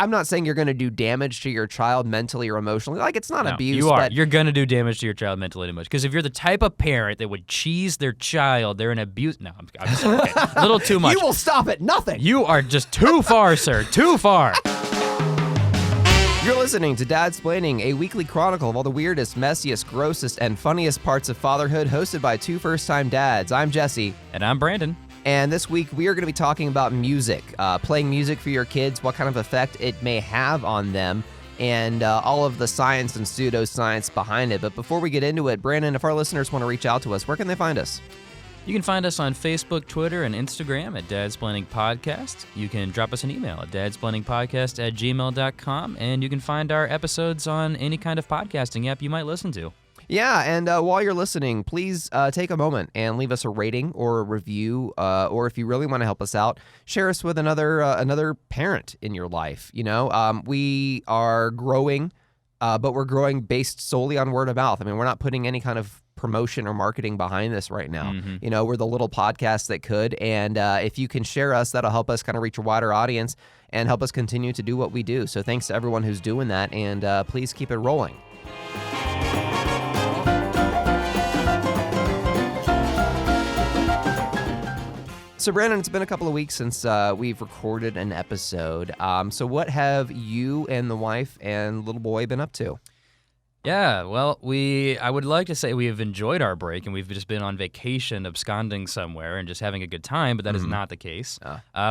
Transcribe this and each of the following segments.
I'm not saying you're going to do damage to your child mentally or emotionally. Like, it's not abuse. You are. But You're going to do damage to your child mentally and emotionally. Because if you're the type of parent that would cheese their child, they're an abuse. No, I'm just okay. A little too much. You will stop at nothing. You are just too far, sir. Too far. You're listening to Dadsplaining, a weekly chronicle of all the weirdest, messiest, grossest, and funniest parts of fatherhood, hosted by two first-time dads. I'm Jesse. And I'm Brandon. And this week, we are going to be talking about music, playing music for your kids, what kind of effect it may have on them, and all of the science and pseudoscience behind it. But before we get into it, Brandon, if our listeners want to reach out to us, where can they find us? You can find us on Facebook, Twitter, and Instagram at Dadsplaining Podcast. You can drop us an email at dadsplainingpodcast@gmail.com, and you can find our episodes on any kind of podcasting app you might listen to. Yeah, and while you're listening, please take a moment and leave us a rating or a review, or if you really want to help us out, share us with another parent in your life. You know, we are growing, but we're growing based solely on word of mouth. I mean, we're not putting any kind of promotion or marketing behind this right now. Mm-hmm. You know, we're the little podcast that could, and if you can share us, that'll help us kind of reach a wider audience and help us continue to do what we do. So thanks to everyone who's doing that, and please keep it rolling. So, Brandon, it's been a couple of weeks since we've recorded an episode. So what have you and the wife and little boy been up to? Yeah, well, I would like to say we have enjoyed our break and we've just been on vacation, absconding somewhere and just having a good time, but that is not the case.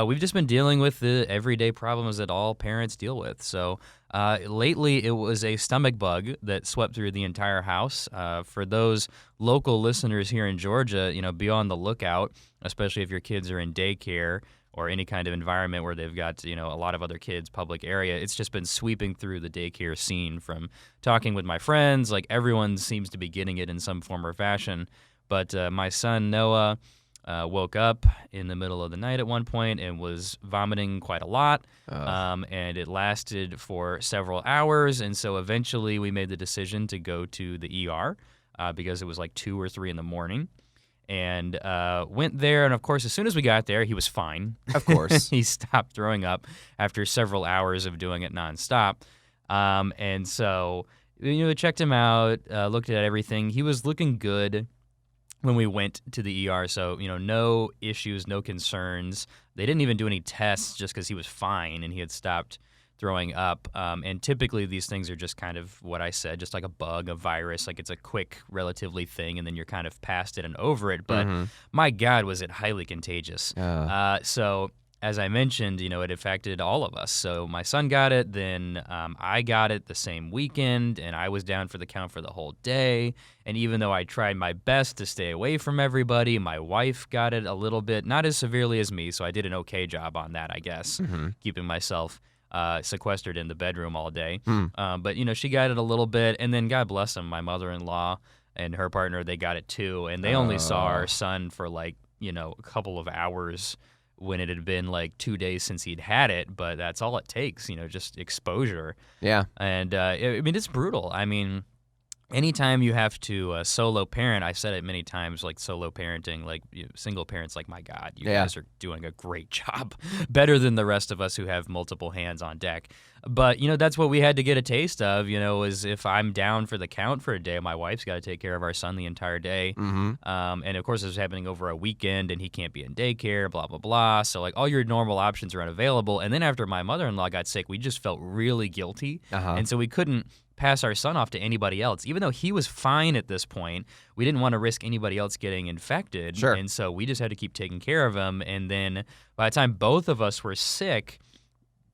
We've just been dealing with the everyday problems that all parents deal with. So lately it was a stomach bug that swept through the entire house. For those local listeners here in Georgia, you know, be on the lookout, especially if your kids are in daycare or any kind of environment where they've got, you know, a lot of other kids, public area. It's just been sweeping through the daycare scene. From talking with my friends, like everyone seems to be getting it in some form or fashion. But my son, Noah, woke up in the middle of the night at one point and was vomiting quite a lot. And it lasted for several hours. And so eventually we made the decision to go to the ER because it was like 2 or 3 in the morning. And went there, and of course, as soon as we got there, he was fine. Of course. He stopped throwing up after several hours of doing it nonstop. And so, you know, checked him out, looked at everything. He was looking good when we went to the ER, so, you know, no issues, no concerns. They didn't even do any tests just because he was fine and he had stopped throwing up. And typically these things are just kind of what I said, just like a bug, a virus, like it's a quick relatively thing and then you're kind of past it and over it. But my God, was it highly contagious. So as I mentioned, you know, it affected all of us. So my son got it, then I got it the same weekend, and I was down for the count for the whole day. And even though I tried my best to stay away from everybody, my wife got it a little bit, not as severely as me, so I did an okay job on that, I guess, keeping myself sequestered in the bedroom all day. But, you know, she got it a little bit, and then God bless them, my mother-in-law and her partner, they got it too, and they only saw our son for like, you know, a couple of hours when it had been like 2 days since he'd had it, but that's all it takes, you know, just exposure. Yeah. And, I mean, it's brutal. I mean, anytime you have to solo parent, I've said it many times, like solo parenting, like you know, single parents, like, my God, you guys are doing a great job, better than the rest of us who have multiple hands on deck. But, you know, that's what we had to get a taste of, you know, is if I'm down for the count for a day, my wife's got to take care of our son the entire day. And, of course, this is happening over a weekend, and he can't be in daycare, blah, blah, blah. So, like, all your normal options are unavailable. And then after my mother-in-law got sick, we just felt really guilty. And so we couldn't pass our son off to anybody else. Even though he was fine at this point, we didn't want to risk anybody else getting infected. Sure. And so we just had to keep taking care of him. And then by the time both of us were sick,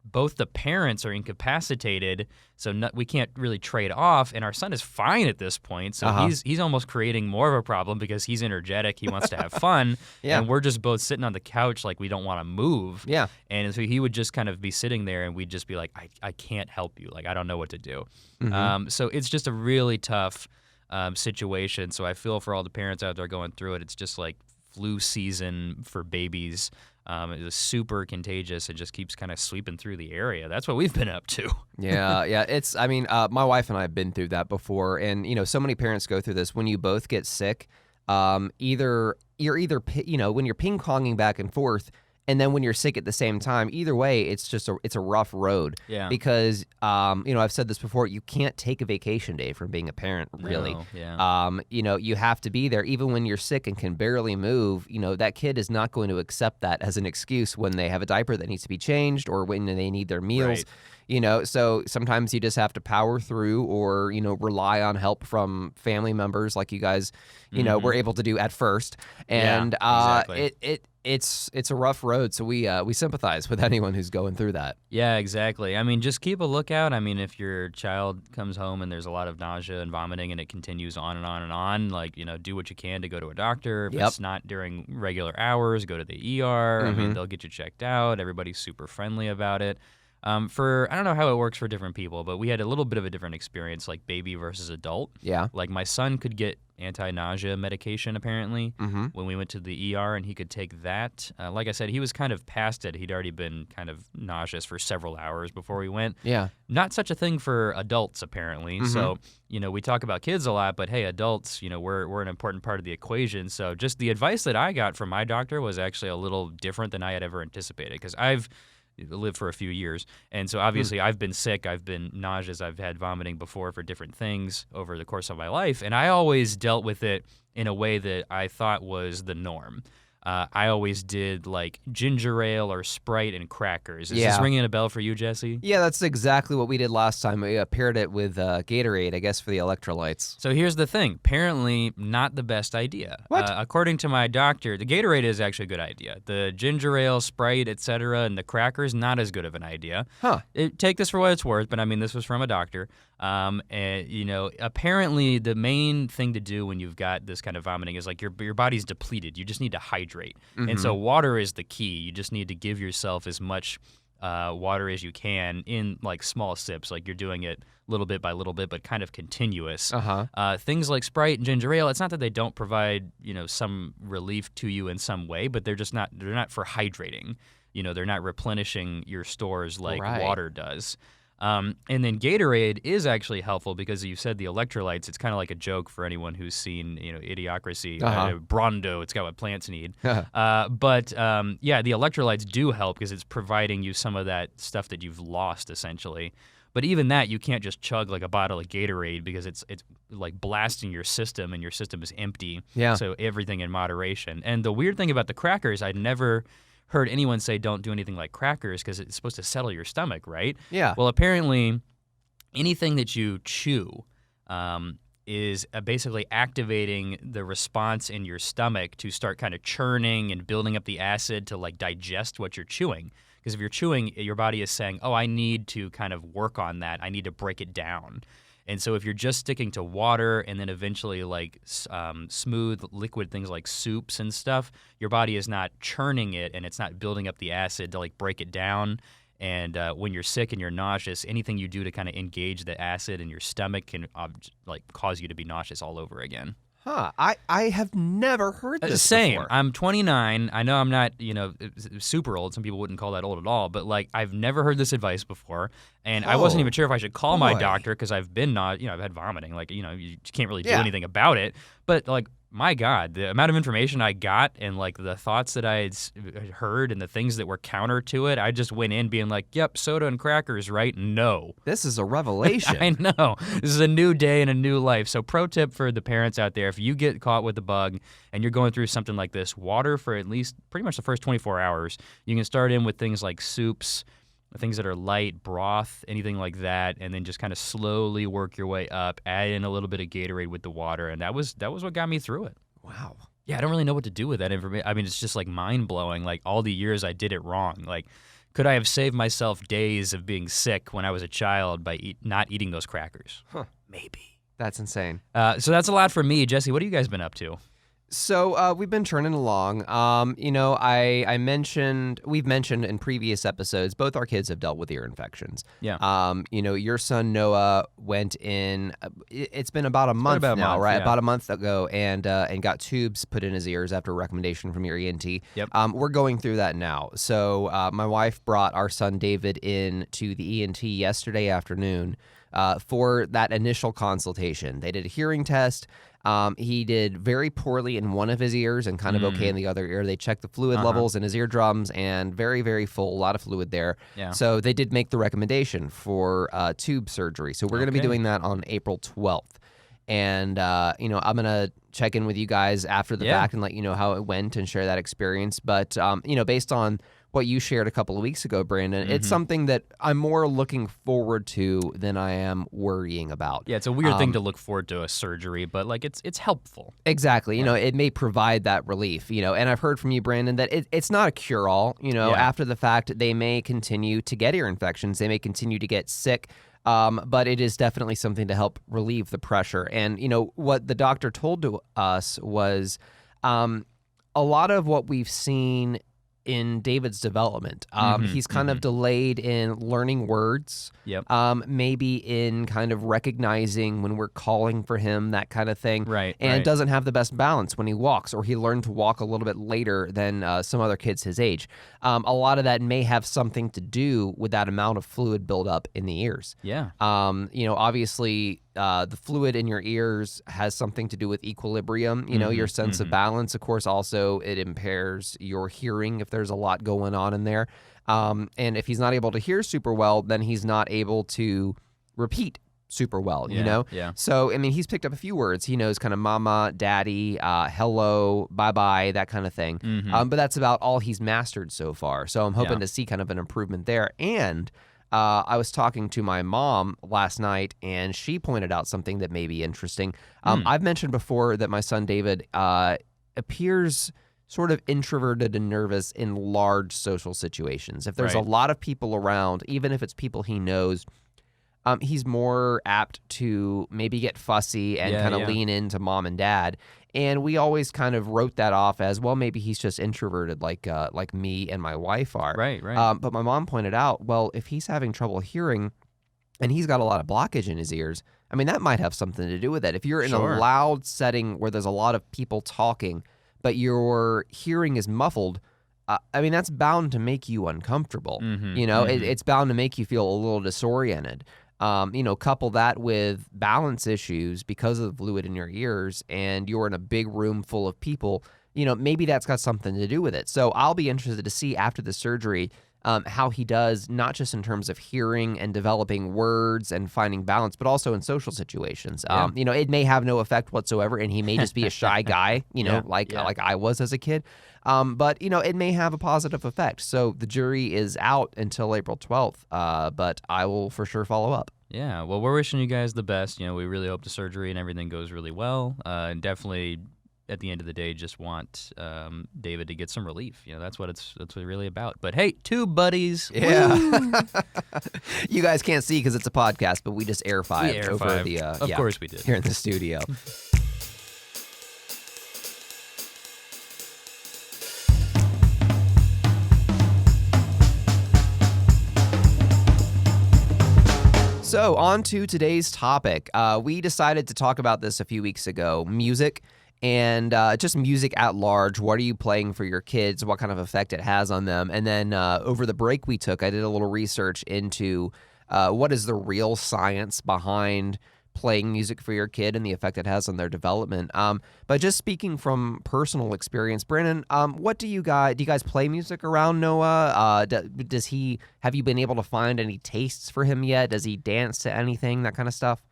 both the parents are incapacitated, so we can't really trade off, and our son is fine at this point, so he's almost creating more of a problem because he's energetic, he wants to have fun, and we're just both sitting on the couch like we don't want to move. And so he would just kind of be sitting there, and we'd just be like, I can't help you, like I don't know what to do. So it's just a really tough situation, so I feel for all the parents out there going through it. It's just like flu season for babies. It was super contagious and just keeps kind of sweeping through the area. That's what we've been up to. Yeah. I mean, my wife and I have been through that before, and you know, so many parents go through this. When you both get sick, you're either, you know, when you're ping-ponging back and forth, and then when you're sick at the same time, either way, it's a rough road. Yeah. Because I've said this before, you can't take a vacation day from being a parent, really. No, yeah. You have to be there even when you're sick and can barely move. That kid is not going to accept that as an excuse when they have a diaper that needs to be changed or when they need their meals. Right. So sometimes you just have to power through or, rely on help from family members like you guys, were able to do at first. And exactly. it's a rough road. So we sympathize with anyone who's going through that. Yeah, exactly. I mean, just keep a lookout. I mean, if your child comes home and there's a lot of nausea and vomiting and it continues on and on and on, like, do what you can to go to a doctor. If it's not during regular hours, go to the ER. I mean, they'll get you checked out. Everybody's super friendly about it. I don't know how it works for different people, but we had a little bit of a different experience, like baby versus adult. Yeah. Like my son could get anti-nausea medication apparently when we went to the ER, and he could take that. Like I said, he was kind of past it. He'd already been kind of nauseous for several hours before we went. Yeah. Not such a thing for adults apparently. So, we talk about kids a lot, but hey, adults, we're an important part of the equation. So just the advice that I got from my doctor was actually a little different than I had ever anticipated, because I've lived for a few years, and so obviously I've been sick, I've been nauseous, I've had vomiting before for different things over the course of my life, and I always dealt with it in a way that I thought was the norm. I always did like ginger ale or Sprite and crackers. Is this ringing a bell for you, Jesse? Yeah, that's exactly what we did last time. We paired it with Gatorade, I guess, for the electrolytes. So here's the thing. Apparently not the best idea. What? According to my doctor, the Gatorade is actually a good idea. The ginger ale, Sprite, etc., and the crackers, not as good of an idea. Huh. Take this for what it's worth, but I mean, this was from a doctor. And apparently the main thing to do when you've got this kind of vomiting is like your body's depleted. You just need to hydrate. And so water is the key. You just need to give yourself as much water as you can in like small sips, like you're doing it little bit by little bit, but kind of continuous. Things like Sprite and ginger ale, it's not that they don't provide, some relief to you in some way, but they're not for hydrating. They're not replenishing your stores like water does. And then Gatorade is actually helpful because you said the electrolytes. It's kind of like a joke for anyone who's seen, Idiocracy. Brondo, it's got what plants need. But the electrolytes do help because it's providing you some of that stuff that you've lost, essentially. But even that, you can't just chug like a bottle of Gatorade because it's like blasting your system, and your system is empty. Yeah. So everything in moderation. And the weird thing about the crackers, I'd never heard anyone say don't do anything like crackers because it's supposed to settle your stomach, right? Yeah. Well, apparently anything that you chew is basically activating the response in your stomach to start kind of churning and building up the acid to like digest what you're chewing. Because if you're chewing, your body is saying, oh, I need to kind of work on that. I need to break it down. And so if you're just sticking to water and then eventually like smooth liquid things like soups and stuff, your body is not churning it and it's not building up the acid to like break it down. And when you're sick and you're nauseous, anything you do to kind of engage the acid in your stomach can like cause you to be nauseous all over again. Huh. I have never heard this Same. before. I'm 29. I know I'm not, super old. Some people wouldn't call that old at all. But, like, I've never heard this advice before. And I wasn't even sure if I should call my doctor because I've been I've had vomiting. Like, you can't really do anything about it. But, like, my God, the amount of information I got and, like, the thoughts that I had heard and the things that were counter to it, I just went in being like, yep, soda and crackers, right? No. This is a revelation. I know. This is a new day and a new life. So pro tip for the parents out there, if you get caught with the bug and you're going through something like this, water for at least pretty much the first 24 hours. You can start in with things like soups, things that are light, broth, anything like that, and then just kind of slowly work your way up, add in a little bit of Gatorade with the water, and that was what got me through it. Wow. Yeah, I don't really know what to do with that information. I mean, it's just like mind-blowing, like all the years I did it wrong. Like, could I have saved myself days of being sick when I was a child by not eating those crackers? Huh. Maybe. That's insane. So that's a lot for me. Jesse, what have you guys been up to? So we've been churning along. We've mentioned in previous episodes, both our kids have dealt with ear infections. Yeah. Your son Noah went in. It's been about a month now, right? Yeah. About a month ago, and got tubes put in his ears after a recommendation from your ENT. Yep. We're going through that now. So my wife brought our son David in to the ENT yesterday afternoon for that initial consultation. They did a hearing test. He did very poorly in one of his ears and kind of okay in the other ear. They checked the fluid levels in his eardrums and very, very full, a lot of fluid there. Yeah. So they did make the recommendation for tube surgery. So we're going to be doing that on April 12th. And, I'm going to check in with you guys after the fact and let you know how it went and share that experience. But, based on what you shared a couple of weeks ago, Brandon, it's something that I'm more looking forward to than I am worrying about. Yeah, it's a weird thing to look forward to a surgery, but like it's helpful. Exactly. It may provide that relief, and I've heard from you, Brandon, that it's not a cure-all. After the fact, they may continue to get ear infections. They may continue to get sick. But it is definitely something to help relieve the pressure. And, what the doctor told to us was a lot of what we've seen in David's development. He's kind of delayed in learning words, maybe in kind of recognizing when we're calling for him, that kind of thing. And doesn't have the best balance when he walks, or he learned to walk a little bit later than some other kids his age. A lot of that may have something to do with that amount of fluid buildup in the ears. Obviously, the fluid in your ears has something to do with equilibrium, your sense of balance. Of course, also it impairs your hearing if there's a lot going on in there. And if he's not able to hear super well, then he's not able to repeat super well, you know? So, he's picked up a few words. He knows kind of mama, daddy, hello, bye-bye, that kind of thing. But that's about all he's mastered so far. So I'm hoping to see kind of an improvement there. And I was talking to my mom last night, and she pointed out something that may be interesting. I've mentioned before that my son David appears sort of introverted and nervous in large social situations. If there's a lot of people around, even if it's people he knows, he's more apt to maybe get fussy and kind of lean into mom and dad. And we always kind of wrote that off as, well, maybe he's just introverted like me and my wife are. But my mom pointed out, well, if he's having trouble hearing and he's got a lot of blockage in his ears, that might have something to do with it. If you're in a loud setting where there's a lot of people talking, but your hearing is muffled, that's bound to make you uncomfortable. It's bound to make you feel a little disoriented. Couple that with balance issues because of the fluid in your ears, and you're in a big room full of people, maybe that's got something to do with it. So I'll be interested to see after the surgery how he does, not just in terms of hearing and developing words and finding balance, but also in social situations. It may have no effect whatsoever, and he may just be a shy guy, like I was as a kid. But, it may have a positive effect. So the jury is out until April 12th, but I will for sure follow up. Yeah, well, we're wishing you guys the best. We really hope the surgery and everything goes really well. And definitely, at the end of the day, just want David to get some relief. That's what it's really about. But hey, two buddies. Yeah. You guys can't see because it's a podcast, but we just air-fived over the... of course we did. Here in the studio. So on to today's topic. We decided to talk about this a few weeks ago, music and just music at large. What are you playing for your kids? What kind of effect it has on them? And then over the break we took, I did a little research into what is the real science behind playing music for your kid and the effect it has on their development. But just speaking from personal experience, Brandon, what do you guys play music around Noah? Have you been able to find any tastes for him yet? Does he dance to anything, that kind of stuff?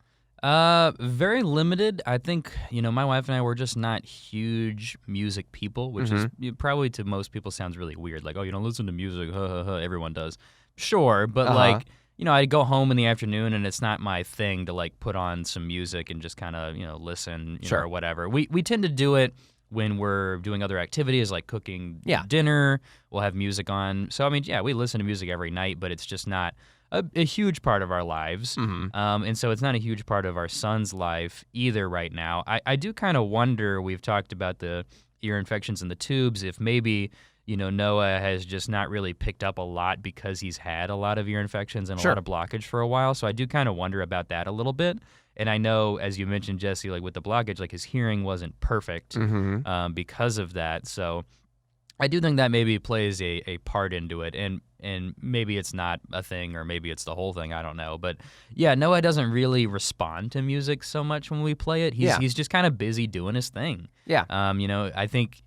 Very limited. I think, my wife and I were just not huge music people, which is probably to most people sounds really weird. Like, oh, you don't listen to music, everyone does. Sure, but I go home in the afternoon and it's not my thing to like put on some music and just kind of, listen, or whatever. We tend to do it when we're doing other activities like cooking dinner. We'll have music on. So, we listen to music every night, but it's just not a huge part of our lives. And so it's not a huge part of our son's life either right now. I do kind of wonder, we've talked about the ear infections in the tubes, if maybe Noah has just not really picked up a lot because he's had a lot of ear infections and a lot of blockage for a while. So I do kind of wonder about that a little bit. And I know, as you mentioned, Jesse, like with the blockage, like his hearing wasn't perfect because of that. So I do think that maybe plays a part into it. And and maybe it's not a thing, or maybe it's the whole thing. I don't know, but yeah, Noah doesn't really respond to music so much when we play it. He's just kind of busy doing his thing. Yeah. I think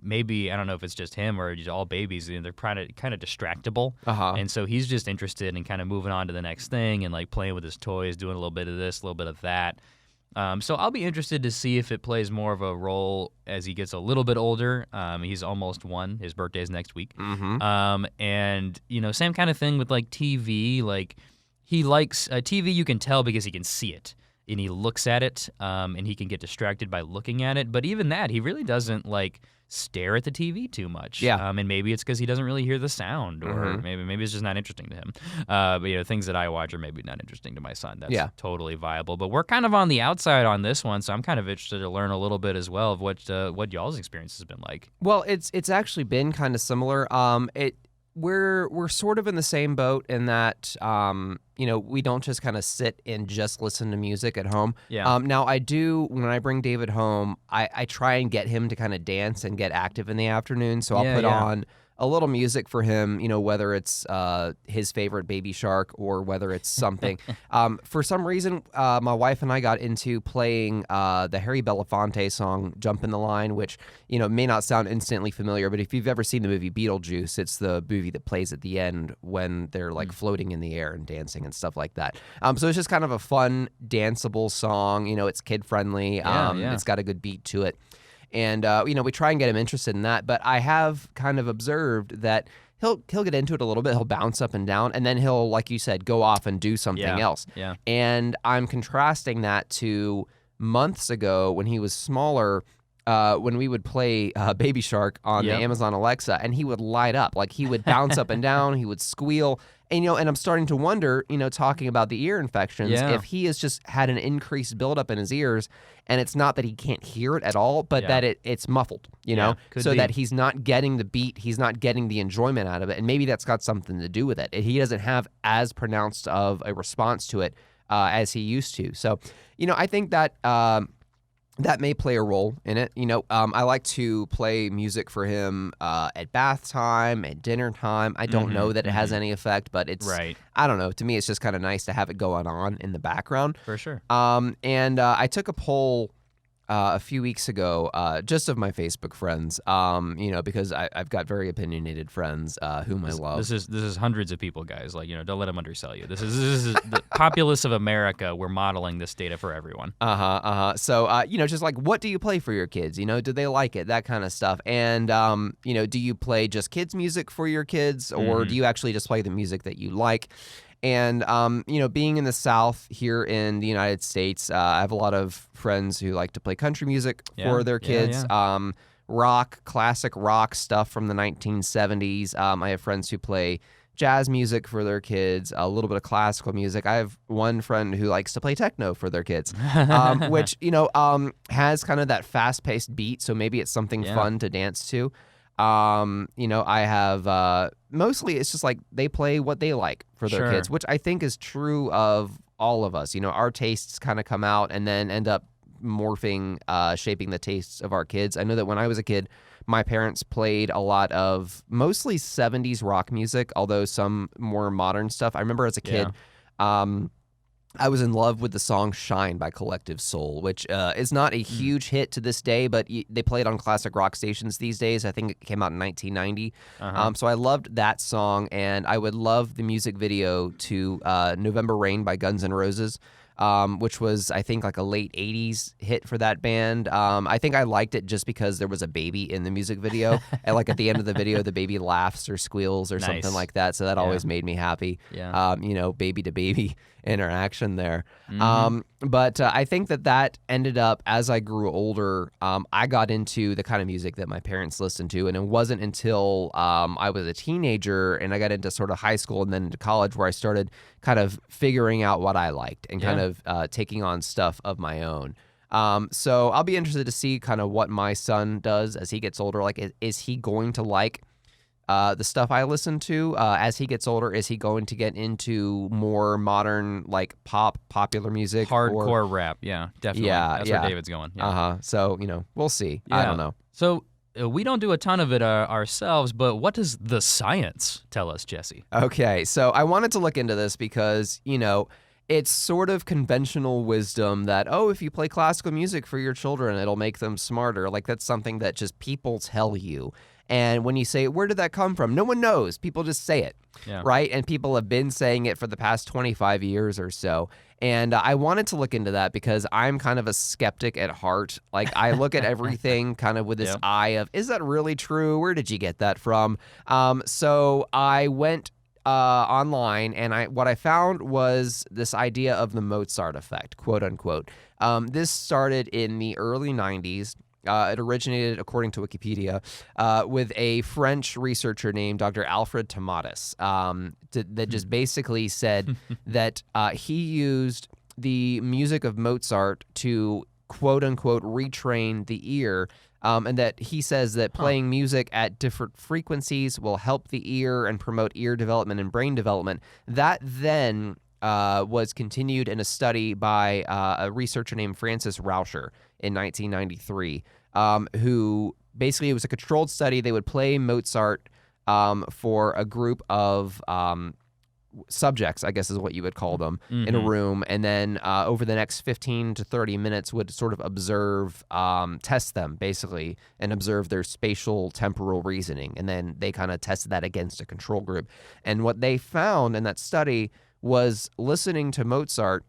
maybe, I don't know if it's just him or just all babies, they're kind of distractible. And so he's just interested in kind of moving on to the next thing and like playing with his toys, doing a little bit of this, a little bit of that. So I'll be interested to see if it plays more of a role as he gets a little bit older. He's almost 1. His birthday's next week. And, same kind of thing with like TV. Like he likes TV, you can tell because he can see it. And he looks at it, and he can get distracted by looking at it. But even that, he really doesn't like stare at the TV too much. And maybe it's because he doesn't really hear the sound, or maybe it's just not interesting to him. But things that I watch are maybe not interesting to my son. That's totally viable. But we're kind of on the outside on this one, so I'm kind of interested to learn a little bit as well of what y'all's experience has been like. Well, it's actually been kind of similar. We're sort of in the same boat in that we don't just kind of sit and just listen to music at home. Now I do, when I bring David home, I try and get him to kind of dance and get active in the afternoon. So I'll put on a little music for him, whether it's his favorite Baby Shark or whether it's something. For some reason, my wife and I got into playing the Harry Belafonte song, Jump in the Line, which, may not sound instantly familiar, but if you've ever seen the movie Beetlejuice, it's the movie that plays at the end when they're like floating in the air and dancing and stuff like that. So it's just kind of a fun, danceable song. It's kid-friendly. It's got a good beat to it. And, we try and get him interested in that. But I have kind of observed that he'll get into it a little bit. He'll bounce up and down. And then he'll, like you said, go off and do something else. And I'm contrasting that to months ago when he was smaller, when we would play Baby Shark on the Amazon Alexa. And he would light up. Like, he would bounce up and down. He would squeal. And, and I'm starting to wonder, talking about the ear infections, if he has just had an increased buildup in his ears, and it's not that he can't hear it at all, but that it's muffled, so that he's not getting the beat, he's not getting the enjoyment out of it, and maybe that's got something to do with it. He doesn't have as pronounced of a response to it as he used to. So, I think that that may play a role in it. I like to play music for him at bath time, at dinner time. I don't know that it has any effect, but it's, I don't know. To me, it's just kind of nice to have it going on in the background. For sure. And I took a poll a few weeks ago, just of my Facebook friends, because I've got very opinionated friends whom I love. This is hundreds of people, guys. Like, don't let them undersell you. This is the populace of America. We're modeling this data for everyone. So, just like, what do you play for your kids? Do they like it? That kind of stuff. And, do you play just kids' music for your kids, or do you actually just play the music that you like? And, being in the South here in the United States, I have a lot of friends who like to play country music for their kids. Rock, classic rock stuff from the 1970s. I have friends who play jazz music for their kids, a little bit of classical music. I have one friend who likes to play techno for their kids, which, has kind of that fast-paced beat, so maybe it's something fun to dance to. I have mostly it's just like they play what they like for their kids, which I think is true of all of us. Our tastes kind of come out and then end up morphing, shaping the tastes of our kids. I know that when I was a kid, my parents played a lot of mostly 70s rock music, although some more modern stuff. I remember as a kid, I was in love with the song Shine by Collective Soul, which is not a huge hit to this day, but they play it on classic rock stations these days. I think it came out in 1990. So I loved that song, and I would love the music video to November Rain by Guns N' Roses, which was, I think, like a late 80s hit for that band. I think I liked it just because there was a baby in the music video. And like at the end of the video, the baby laughs or squeals or something like that. So that always made me happy. Baby to baby interaction there. But I think that ended up, as I grew older, I got into the kind of music that my parents listened to. And it wasn't until I was a teenager and I got into sort of high school and then into college where I started kind of figuring out what I liked and kind of taking on stuff of my own. So I'll be interested to see kind of what my son does as he gets older. Like, is he going to like the stuff I listen to as he gets older? Is he going to get into more modern, like popular music? Hardcore rap, definitely. That's where David's going. So, we'll see. I don't know. So we don't do a ton of it ourselves, but what does the science tell us, Jesse? Okay, so I wanted to look into this because, it's sort of conventional wisdom that, oh, if you play classical music for your children, it'll make them smarter. Like, that's something that just people tell you. And when you say, where did that come from? No one knows. People just say it, right? And people have been saying it for the past 25 years or so. And I wanted to look into that because I'm kind of a skeptic at heart. Like, I look at everything kind of with this eye of, is that really true? Where did you get that from? So I went online, and what I found was this idea of the Mozart effect, quote unquote. This started in the early 90s. It originated, according to Wikipedia, with a French researcher named Dr. Alfred Tomatis, that just basically said that he used the music of Mozart to, quote unquote, retrain the ear. And that he says that playing music at different frequencies will help the ear and promote ear development and brain development. That then was continued in a study by a researcher named Francis Rauscher in 1993, who basically, it was a controlled study. They would play Mozart for a group of subjects, I guess is what you would call them, in a room, and then over the next 15 to 30 minutes would sort of observe, test them basically, and observe their spatial temporal reasoning, and then they kind of tested that against a control group. And what they found in that study was listening to Mozart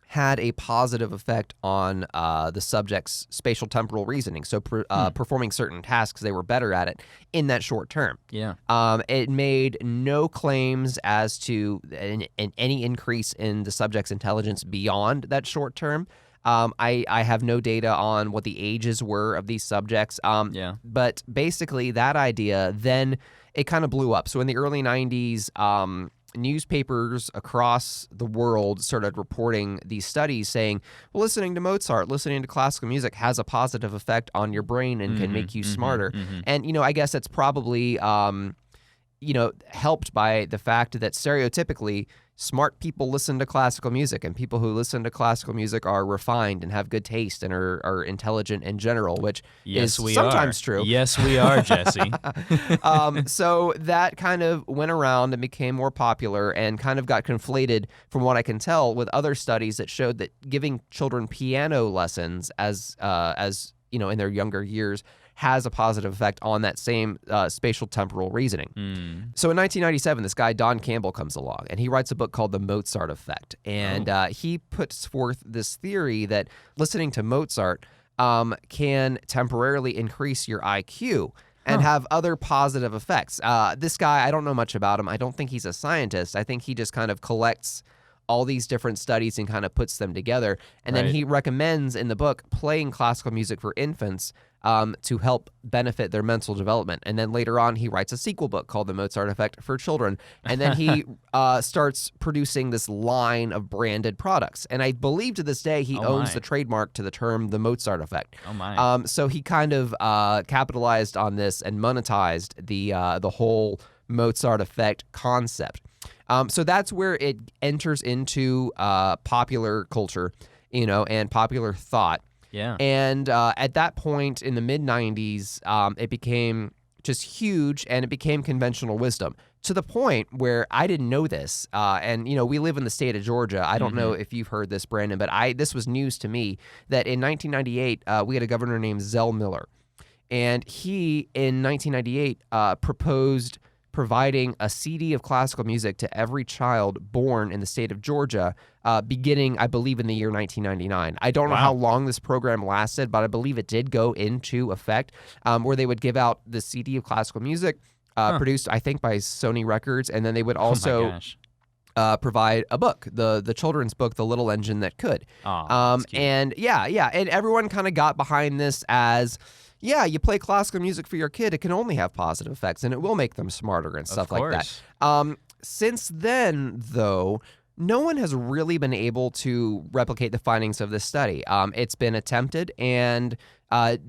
had a positive effect on the subject's spatial temporal reasoning. So performing certain tasks, they were better at it in that short term. Yeah. It made no claims as to any increase in the subject's intelligence beyond that short term. I have no data on what the ages were of these subjects. But basically that idea, then it kind of blew up. So in the early 90s, newspapers across the world started reporting these studies saying, well, listening to Mozart, listening to classical music has a positive effect on your brain and can make you smarter. And, I guess that's probably, helped by the fact that stereotypically smart people listen to classical music, and people who listen to classical music are refined and have good taste and are intelligent in general, which is sometimes true. Yes, we are, Jesse. So that kind of went around and became more popular and kind of got conflated, from what I can tell, with other studies that showed that giving children piano lessons as in their younger years has a positive effect on that same spatial temporal reasoning. So in 1997, this guy, Don Campbell, comes along, and he writes a book called The Mozart Effect. And he puts forth this theory that listening to Mozart can temporarily increase your IQ and have other positive effects. This guy, I don't know much about him. I don't think he's a scientist. I think he just kind of collects all these different studies and kind of puts them together. And then he recommends in the book playing classical music for infants to help benefit their mental development. And then later on, he writes a sequel book called The Mozart Effect for Children. And then he starts producing this line of branded products. And I believe to this day, he owns the trademark to the term The Mozart Effect. So he kind of capitalized on this and monetized the whole Mozart Effect concept. So that's where it enters into popular culture, and popular thought. Yeah. And at that point in the mid-90s, it became just huge, and it became conventional wisdom, to the point where I didn't know this. And, we live in the state of Georgia. I don't know if you've heard this, Brandon, but this was news to me, that in 1998, we had a governor named Zell Miller. And he, in 1998, proposed providing a CD of classical music to every child born in the state of Georgia, beginning, I believe, in the year 1999. I don't know how long this program lasted, but I believe it did go into effect, where they would give out the CD of classical music, produced, I think, by Sony Records, and then they would also provide a book, the children's book, The Little Engine That Could. And and everyone kind of got behind this as, you play classical music for your kid, it can only have positive effects, and it will make them smarter and stuff like that. Since then, though, no one has really been able to replicate the findings of this study. It's been attempted, and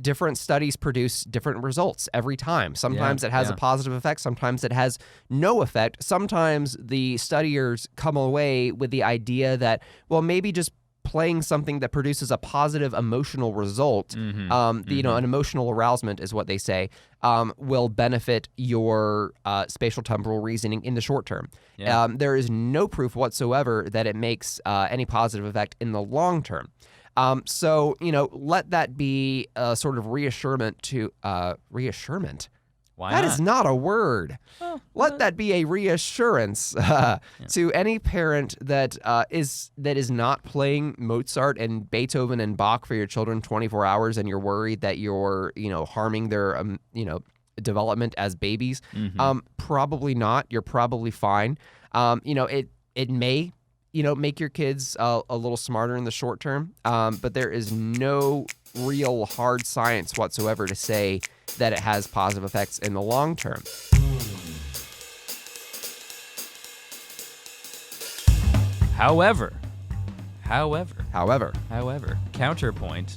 different studies produce different results every time. Sometimes it has a positive effect. Sometimes it has no effect. Sometimes the studiers come away with the idea that, well, maybe just playing something that produces a positive emotional result, an emotional arousement is what they say, will benefit your spatial temporal reasoning in the short term. Yeah. There is no proof whatsoever that it makes any positive effect in the long term. So, let that be a sort of reassurance to reassurance. Why That not? is not a word. Let that be a reassurance to any parent that is not playing Mozart and Beethoven and Bach for your children 24 hours, and you're worried that you're harming their development as babies. Probably not. You're probably fine. It may make your kids a little smarter in the short term, but there is no real hard science whatsoever to say that it has positive effects in the long term. However, counterpoint,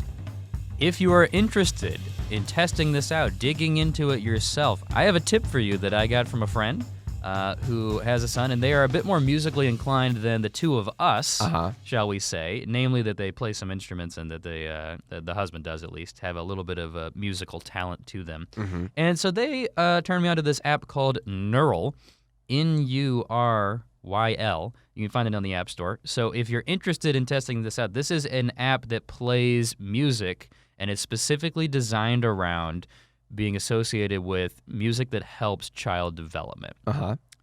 if you are interested in testing this out, digging into it yourself, I have a tip for you that I got from a friend who has a son, and they are a bit more musically inclined than the two of us, shall we say, namely that they play some instruments and that the husband does at least, have a little bit of a musical talent to them. And so they turned me onto this app called Neural, N-U-R-Y-L. You can find it on the App Store. So if you're interested in testing this out, this is an app that plays music, and it's specifically designed around being associated with music that helps child development.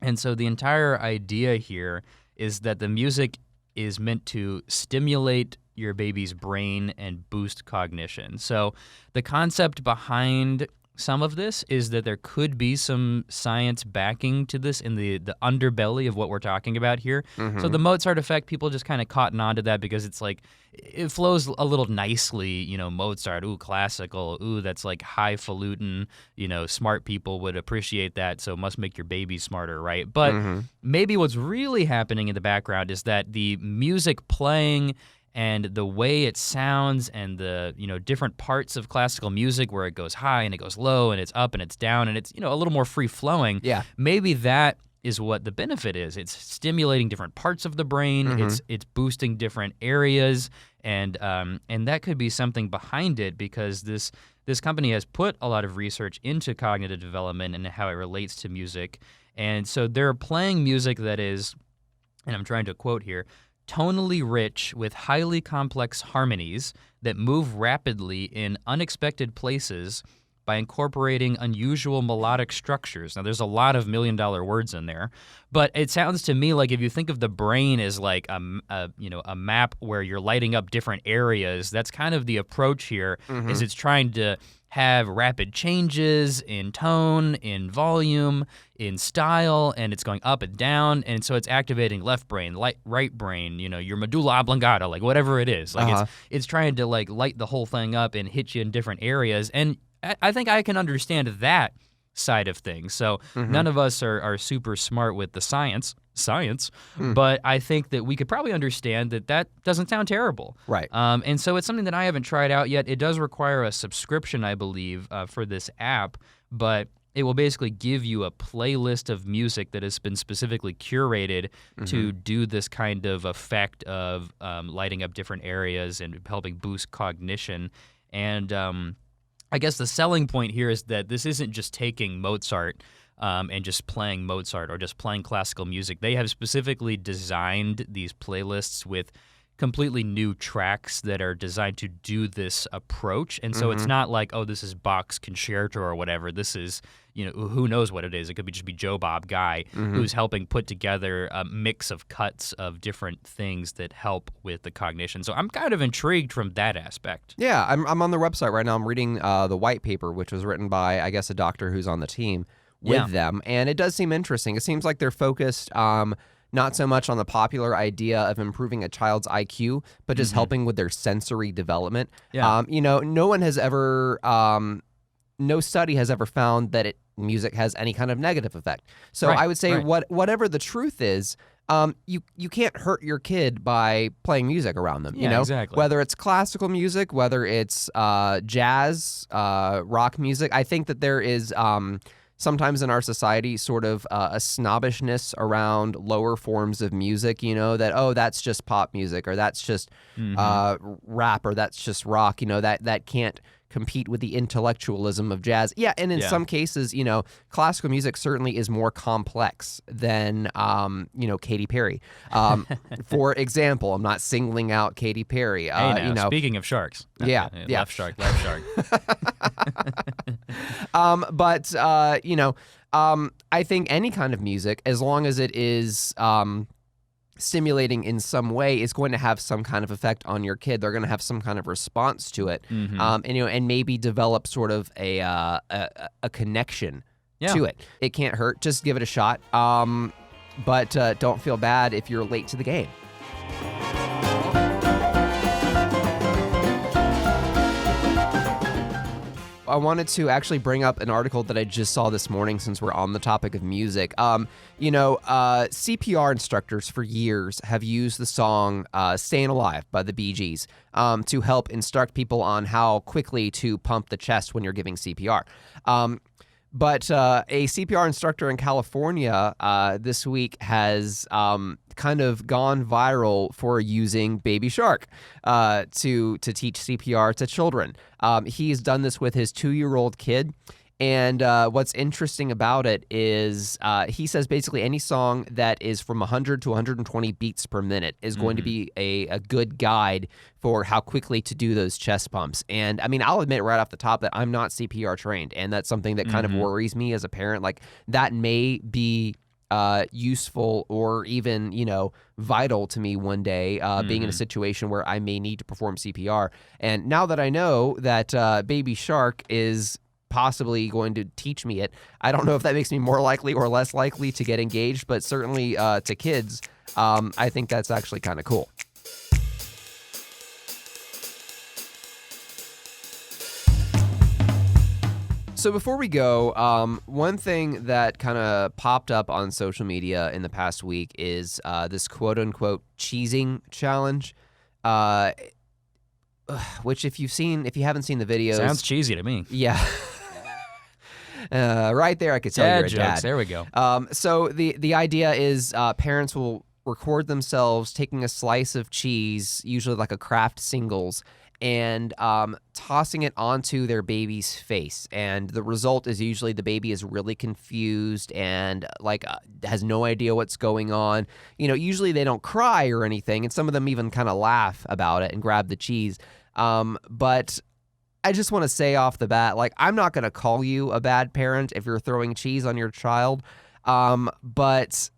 And so the entire idea here is that the music is meant to stimulate your baby's brain and boost cognition. So the concept behind some of this is that there could be some science backing to this in the underbelly of what we're talking about here. So the Mozart Effect, people just kind of cotton on to that because it's like, it flows a little nicely, Mozart, ooh, classical, ooh, that's like highfalutin, smart people would appreciate that, so it must make your baby smarter, right? But maybe what's really happening in the background is that the music playing and the way it sounds and the different parts of classical music where it goes high and it goes low and it's up and it's down and it's a little more free flowing. Yeah. Maybe that is what the benefit is. It's stimulating different parts of the brain. It's boosting different areas, and that could be something behind it because this company has put a lot of research into cognitive development and how it relates to music, and so they're playing music that is, and I'm trying to quote here, tonally rich with highly complex harmonies that move rapidly in unexpected places by incorporating unusual melodic structures. Now, there's a lot of million-dollar words in there, but it sounds to me like if you think of the brain as like a map where you're lighting up different areas, that's kind of the approach here, is it's trying to have rapid changes in tone, in volume, in style, and it's going up and down, and so it's activating left brain, right brain, your medulla oblongata, like whatever it is. Like it's trying to like light the whole thing up and hit you in different areas, and I think I can understand that side of things. So none of us are super smart with the science, but I think that we could probably understand that doesn't sound terrible. Right. And so it's something that I haven't tried out yet. It does require a subscription, I believe, for this app, but it will basically give you a playlist of music that has been specifically curated to do this kind of effect of lighting up different areas and helping boost cognition. And I guess the selling point here is that this isn't just taking Mozart and just playing Mozart or just playing classical music. They have specifically designed these playlists with completely new tracks that are designed to do this approach. And so it's not like, oh, this is Bach's concerto or whatever. This is, who knows what it is. It could just be Joe Bob Guy who's helping put together a mix of cuts of different things that help with the cognition. So I'm kind of intrigued from that aspect. Yeah, I'm on their website right now. I'm reading the white paper, which was written by, I guess, a doctor who's on the team with them. And it does seem interesting. It seems like they're focused not so much on the popular idea of improving a child's IQ, but just helping with their sensory development. Yeah. No one has ever, no study has ever found that music has any kind of negative effect. So I would say whatever the truth is, you can't hurt your kid by playing music around them. Exactly. Whether it's classical music, whether it's jazz, rock music. I think that there is sometimes in our society sort of a snobbishness around lower forms of music, that, oh, that's just pop music, or that's just rap, or that's just rock, that can't compete with the intellectualism of jazz. Yeah, and in some cases, classical music certainly is more complex than, Katy Perry. For example, I'm not singling out Katy Perry. Hey, now, speaking of sharks. Yeah. Left shark, left shark. But I think any kind of music, as long as it is stimulating in some way, is going to have some kind of effect on your kid. They're going to have some kind of response to it, and maybe develop sort of a connection to it. It can't hurt. Just give it a shot. But don't feel bad if you're late to the game. I wanted to actually bring up an article that I just saw this morning since we're on the topic of music. CPR instructors for years have used the song Staying Alive by the Bee Gees to help instruct people on how quickly to pump the chest when you're giving CPR. But a CPR instructor in California this week has kind of gone viral for using Baby Shark to teach CPR to children. He's done this with his 2-year-old kid. And what's interesting about it is he says basically any song that is from 100 to 120 beats per minute is going to be a good guide for how quickly to do those chest pumps. And I mean, I'll admit right off the top that I'm not CPR trained, and that's something that kind of worries me as a parent. Like, that may be useful or even, vital to me one day, being in a situation where I may need to perform CPR. And now that I know that Baby Shark is possibly going to teach me it, I don't know if that makes me more likely or less likely to get engaged, but certainly to kids, I think that's actually kind of cool. So before we go, one thing that kind of popped up on social media in the past week is this quote-unquote cheesing challenge, which if you haven't seen the videos... Sounds cheesy to me. Yeah. Right there, I could tell you're a dad. Jokes. There we go. So the idea is parents will record themselves taking a slice of cheese, usually like a Kraft Singles, and tossing it onto their baby's face. And the result is usually the baby is really confused and has no idea what's going on. Usually they don't cry or anything, and some of them even kind of laugh about it and grab the cheese. But I just want to say off the bat, I'm not going to call you a bad parent if you're throwing cheese on your child, but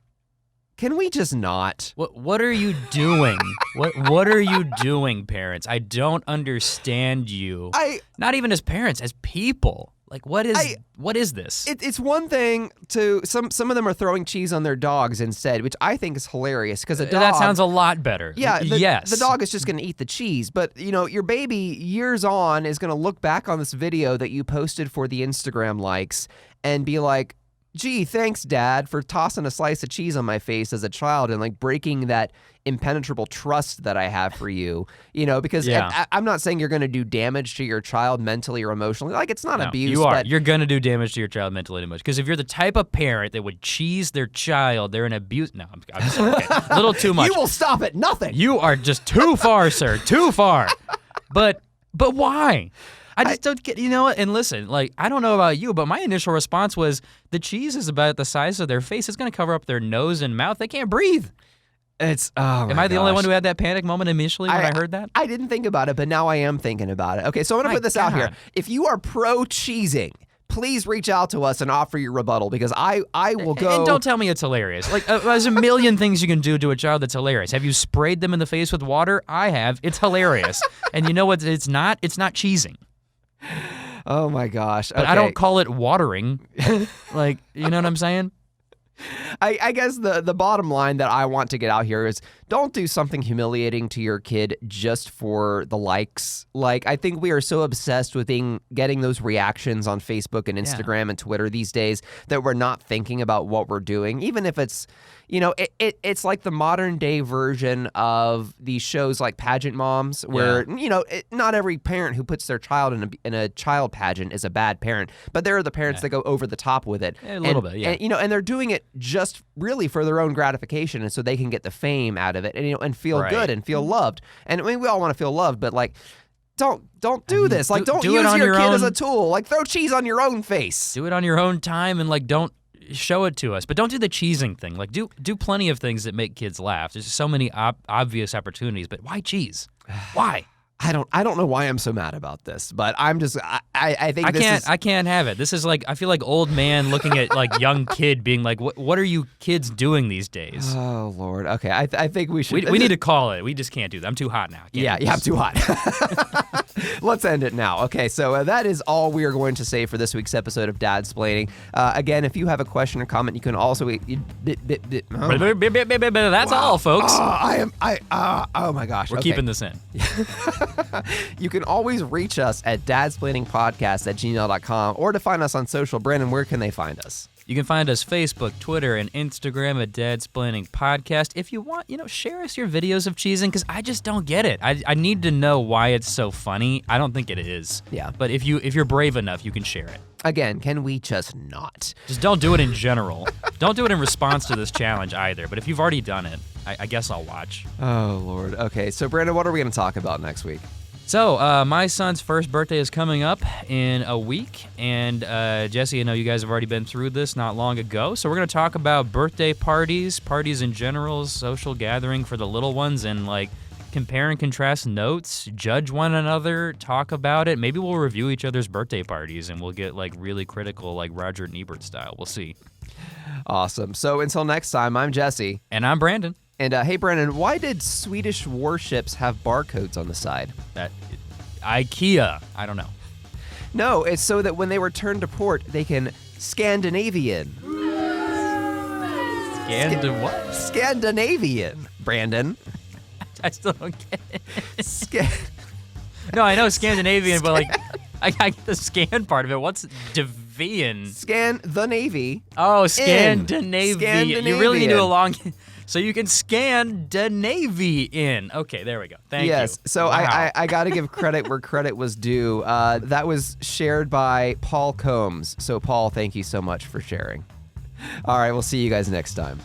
can we just not? What are you doing? What are you doing, parents? I don't understand you. Not even as parents, as people. What is this? It's one thing to some of them are throwing cheese on their dogs instead, which I think is hilarious because a dog. That sounds a lot better. Yeah, yes. The dog is just going to eat the cheese, but your baby years on is going to look back on this video that you posted for the Instagram likes and be like, gee, thanks, Dad, for tossing a slice of cheese on my face as a child and breaking that impenetrable trust that I have for you, because I'm not saying you're going to do damage to your child mentally or emotionally. It's not abuse. You are. But you're going to do damage to your child mentally and emotionally. Because if you're the type of parent that would cheese their child, they're an abuse. No, I'm sorry. Okay. A little too much. You will stop at nothing. You are just too far, sir. Too far. But why? I just don't get, and listen, I don't know about you, but my initial response was the cheese is about the size of their face. It's going to cover up their nose and mouth. They can't breathe. Am I the only one who had that panic moment initially when I heard that? I didn't think about it, but now I am thinking about it. Okay, so I'm going to put this out here. If you are pro-cheesing, please reach out to us and offer your rebuttal because I will go. And don't tell me it's hilarious. There's a million things you can do to a child that's hilarious. Have you sprayed them in the face with water? I have. It's hilarious. And you know what? It's not cheesing. Oh my gosh. But okay. I don't call it watering. You know what I'm saying? I guess the bottom line that I want to get out here is don't do something humiliating to your kid just for the likes. I think we are so obsessed with getting those reactions on Facebook and Instagram and Twitter these days that we're not thinking about what we're doing, even if it's, it's like the modern day version of these shows like Pageant Moms, where not every parent who puts their child in a child pageant is a bad parent, but there are the parents that go over the top with it a little bit, yeah. And they're doing it just really for their own gratification, and so they can get the fame out of it, and feel good and feel loved. And I mean, we all want to feel loved, but like, don't do this. Like, don't do use it on your kid own. as a tool. Like, throw cheese on your own face. Do it on your own time, and like, don't show it to us. But don't do the cheesing thing. Like, do plenty of things that make kids laugh. There's so many obvious opportunities, but why cheese? Why? I don't know why I'm so mad about this, but I'm just I think I can't have it. This is like, I feel like old man looking at like young kid being like, what are you kids doing these days? Oh Lord. Okay, I think we should. We need to call it. We just can't do that. I'm too hot now. Yeah, I'm too hot. Let's end it now. Okay, so that is all we are going to say for this week's episode of Dadsplaining. Again, if you have a question or comment, you can also. That's all, folks. Oh my gosh. We're keeping this in. You can always reach us at dadsplainingpodcast@gmail.com, or to find us on social. Brandon, where can they find us? You can find us Facebook, Twitter, and Instagram at Dadsplaining Podcast. If you want, share us your videos of cheesing, because I just don't get it. I need to know why it's so funny. I don't think it is. Yeah. But if you're brave enough, you can share it. Again, can we just not? Just don't do it in general. Don't do it in response to this challenge either. But if you've already done it, I guess I'll watch. Oh, Lord. Okay, so Brandon, what are we going to talk about next week? So, my son's first birthday is coming up in a week, and Jesse, I know you guys have already been through this not long ago, so we're going to talk about birthday parties in general, social gathering for the little ones, and like compare and contrast notes, judge one another, talk about it. Maybe we'll review each other's birthday parties, and we'll get like really critical, like Roger and Ebert style. We'll see. Awesome. So until next time, I'm Jesse. And I'm Brandon. And hey, Brandon, why did Swedish warships have barcodes on the side? IKEA. I don't know. No, it's so that when they return to port, they can Scandinavian. What? Scandinavian, Brandon. I still don't get it. No, I know Scandinavian, but like, I get the scan part of it. What's Devian? Scan the Navy. Oh, Scandinavian. Scandinavian. You really need to do a long... So you can scan the Navy in. Okay, there we go. Thank you. Yes, so wow. I got to give credit where credit was due. That was shared by Paul Combs. So, Paul, thank you so much for sharing. All right, we'll see you guys next time.